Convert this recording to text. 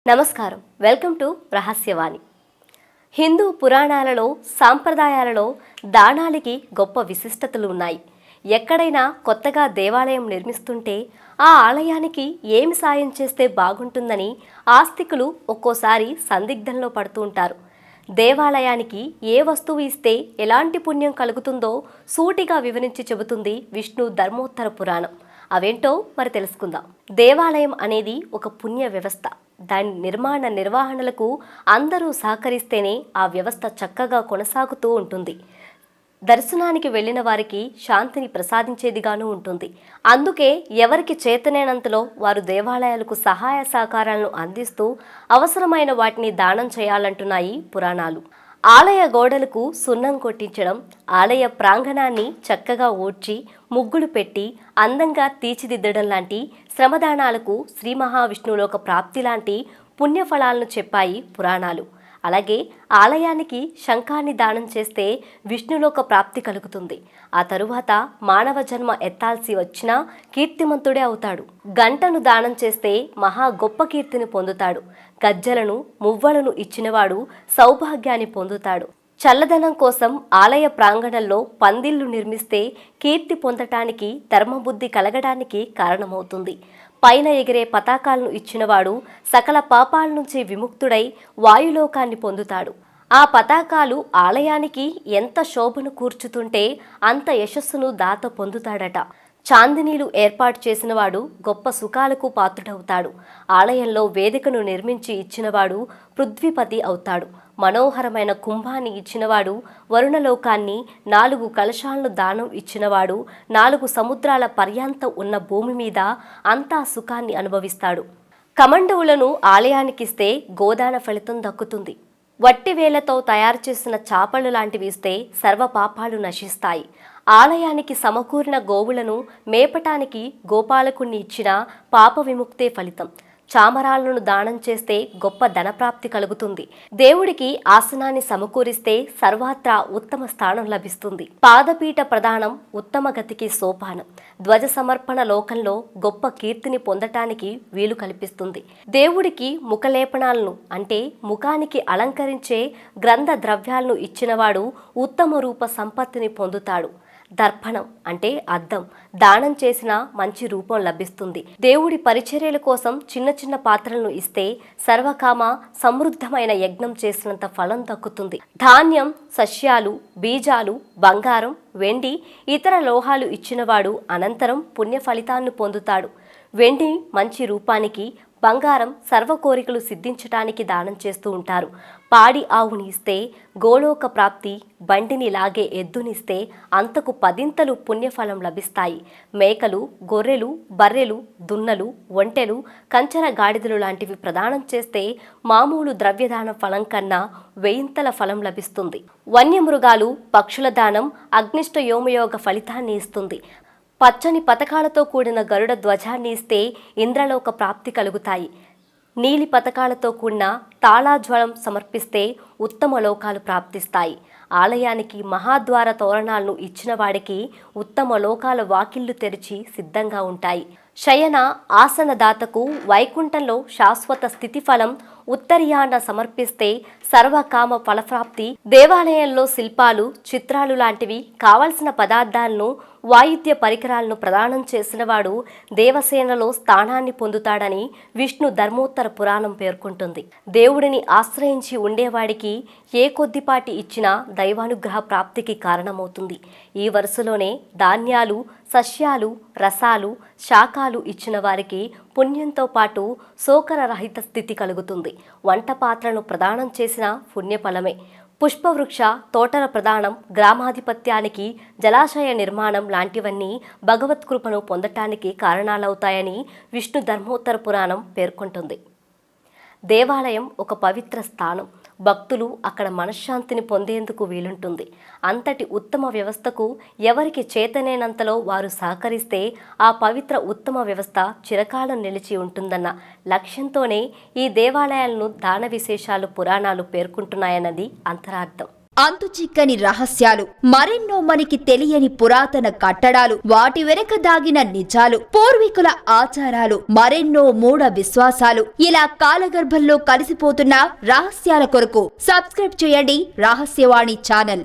నమస్కారం. Welcome to రహస్యవాణి. Hindu పురాణాలలో సాంప్రదాయాలలో దానాలకి గొప్ప విశిష్టతలు ఉన్నాయి. ఎక్కడైనా కొత్తగా దేవాలయం నిర్మిస్తుంటే ఆ ఆలయానికి ఏమి సాయం చేస్తే బాగుంటుందని ఆస్తికులు ఒక్కోసారి సందిగ్ధంలో పడుతూ ఉంటారు. దేవాలయానికి ఏ వస్తువు ఇస్తే ఎలాంటి పుణ్యం కలుగుతుందో సూటిగా వివరించి చెబుతుంది విష్ణు ధర్మోత్తర పురాణం. అవేంటో మరి తెలుసుకుందాం. దేవాలయం అనేది ఒక పుణ్య వ్యవస్థ. దాని నిర్వహణలకు అందరూ సహకరిస్తేనే ఆ వ్యవస్థ చక్కగా కొనసాగుతూ ఉంటుంది. దర్శనానికి వెళ్ళిన వారికి శాంతిని ప్రసాదించేదిగాను ఉంటుంది. అందుకే ఎవరికి చేతనైనంతలో వారు దేవాలయాలకు సహాయ సహకారాలను అందిస్తూ అవసరమైన వాటిని దానం చేయాలంటున్నాయి పురాణాలు. ఆలయ గోడలకు సున్నం కొట్టించడం, ఆలయ ప్రాంగణాన్ని చక్కగా ఊడ్చి ముగ్గులు పెట్టి అందంగా తీర్చిదిద్దడం లాంటి శ్రమదానాలకు శ్రీ మహావిష్ణువులోక ప్రాప్తి లాంటి పుణ్యఫలాలను చెప్పాయి పురాణాలు. అలాగే ఆలయానికి శంఖాన్ని దానం చేస్తే విష్ణులోక ప్రాప్తి కలుగుతుంది. ఆ తరువాత మానవ జన్మ ఎత్తాల్సి వచ్చినా కీర్తిమంతుడే అవుతాడు. గంటను దానం చేస్తే మహా గొప్ప కీర్తిని పొందుతాడు. గజ్జలను మువ్వలను ఇచ్చినవాడు సౌభాగ్యాన్ని పొందుతాడు. చల్లదనం కోసం ఆలయ ప్రాంగణంలో పందిళ్లు నిర్మిస్తే కీర్తి పొందటానికి ధర్మబుద్ధి కలగడానికి కారణమవుతుంది. పైన ఎగిరే పతాకాలను ఇచ్చినవాడు సకల పాపాల నుంచి విముక్తుడై వాయులోకాన్ని పొందుతాడు. ఆ పతాకాలు ఆలయానికి ఎంత శోభను కూర్చుతుంటే అంత యశస్సును దాత పొందుతాడట. చాందినీలు ఏర్పాటు చేసినవాడు గొప్ప సుఖాలకు పాత్రుడవుతాడు. ఆలయంలో వేదికను నిర్మించి ఇచ్చినవాడు పృథ్వీపతి అవుతాడు. మనోహరమైన కుంభాన్ని ఇచ్చినవాడు వరుణలోకాన్ని, 4 కలశాలను దానం ఇచ్చినవాడు 4 సముద్రాల పర్యాంతం ఉన్న భూమి మీద అంతా సుఖాన్ని అనుభవిస్తాడు. కమండవులను ఆలయానికిస్తే గోదాన ఫలితం దక్కుతుంది. వట్టి వేలతో తయారు చేసిన చాపలు లాంటివి ఇస్తే సర్వ పాపాలు నశిస్తాయి. ఆలయానికి సమకూరిన గోవులను మేపటానికి గోపాలకుణ్ణి ఇచ్చిన పాప విముక్తే ఫలితం. చామరాలను దానం చేస్తే గొప్ప ధనప్రాప్తి కలుగుతుంది. దేవుడికి ఆసనాన్ని సమకూరిస్తే సర్వత్రా ఉత్తమ స్థానం లభిస్తుంది. పాదపీఠ ప్రదానం ఉత్తమ గతికి సోపానం. ధ్వజ సమర్పణ లోకంలో గొప్ప కీర్తిని పొందటానికి వీలు కల్పిస్తుంది. దేవుడికి ముఖలేపనాలను అంటే ముఖానికి అలంకరించే గ్రంథ ద్రవ్యాలను ఇచ్చినవాడు ఉత్తమ రూప సంపత్తిని పొందుతాడు. దర్పణం అంటే అద్దం దానం చేసిన మంచి రూపం లభిస్తుంది. దేవుడి పరిచర్యల కోసం చిన్న చిన్న పాత్రలను ఇస్తే సర్వకామ సమృద్ధమైన యజ్ఞం చేసినంత ఫలం దక్కుతుంది. ధాన్యం, సస్యాలు, బీజాలు, బంగారం, వెండి, ఇతర లోహాలు ఇచ్చినవాడు అనంతరం పుణ్య ఫలితాన్ని పొందుతాడు. వెండి మంచి రూపానికి, బంగారం సర్వ కోరికలు సిద్ధించటానికి దానం చేస్తూ ఉంటారు. పాడి ఆవుని ఇస్తే గోలోక ప్రాప్తి, బండిని లాగే ఎద్దునిస్తే అంతకు 10 పుణ్యఫలం లభిస్తాయి. మేకలు, గొర్రెలు, బర్రెలు, దున్నలు, ఒంటెలు, కంచర గాడిదలు లాంటివి ప్రదానం చేస్తే మామూలు ద్రవ్యదాన ఫలం కన్నా 1000 ఫలం లభిస్తుంది. వన్యమృగాలు, పక్షుల దానం అగ్నిష్ట యోమయోగ ఫలితాన్ని ఇస్తుంది. పచ్చని పతకాలతో కూడిన గరుడ ధ్వజాన్ని ఇస్తే ఇంద్రలోక ప్రాప్తి కలుగుతాయి. నీలి పతకాలతో కూడిన తాళాజ్వలం సమర్పిస్తే ఉత్తమ లోకాలు ప్రాప్తిస్తాయి. ఆలయానికి మహాద్వార తోరణాలను ఇచ్చిన వాడికి ఉత్తమ లోకాల వాకిళ్లు తెరిచి సిద్ధంగా ఉంటాయి. శయన ఆసనదాతకు వైకుంఠంలో శాశ్వత స్థితి ఫలం ఉత్తరీయాన సమర్పిస్తే సర్వకామ ఫలప్రాప్తి. దేవాలయంలో శిల్పాలు, చిత్రాలు లాంటివి కావలసిన పదార్థాలను, వాయిద్య పరికరాలను ప్రదానం చేసినవాడు దేవసేనలో స్థానాన్ని పొందుతాడని విష్ణు ధర్మోత్తర పురాణం పేర్కొంటుంది. దేవుడిని ఆశ్రయించి ఉండేవాడికి ఏ కొద్దిపాటి ఇచ్చినా దైవానుగ్రహ ప్రాప్తికి కారణమవుతుంది. ఈ వరుసలోనే ధాన్యాలు, సస్యాలు, రసాలు, శాకాలు ఇచ్చిన వారికి పుణ్యంతో పాటు శోకర రహిత స్థితి కలుగుతుంది. వంట పాత్రను ప్రదానం చేసిన పుణ్యఫలమే. పుష్పవృక్ష తోటల ప్రదానం, గ్రామాధిపత్యానికి, జలాశయ నిర్మాణం లాంటివన్నీ భగవత్కృపను పొందటానికి కారణాలవుతాయని విష్ణు ధర్మోత్తర పురాణం పేర్కొంటుంది. దేవాలయం ఒక పవిత్ర స్థానం. భక్తులు అక్కడ మనశ్శాంతిని పొందేందుకు వీలుంటుంది. అంతటి ఉత్తమ వ్యవస్థకు ఎవరికి చేతనైనంతలో వారు సహకరిస్తే ఆ పవిత్ర ఉత్తమ వ్యవస్థ చిరకాలం నిలిచి ఉంటుందన్న లక్ష్యంతోనే ఈ దేవాలయాలను దాన విశేషాలు పురాణాలు పేర్కొంటున్నాయన్నది అంతరార్థం. అంతుచిక్కని రహస్యాలు, మరెన్నో మనకి తెలియని పురాతన కట్టడాలు, వాటి వెనక దాగిన నిజాలు, పూర్వీకుల ఆచారాలు, మరెన్నో మూఢ విశ్వాసాలు, ఇలా కాలగర్భంలో కలిసిపోతున్న రహస్యాల కొరకు సబ్స్క్రైబ్ చేయండి రహస్యవాణి ఛానల్.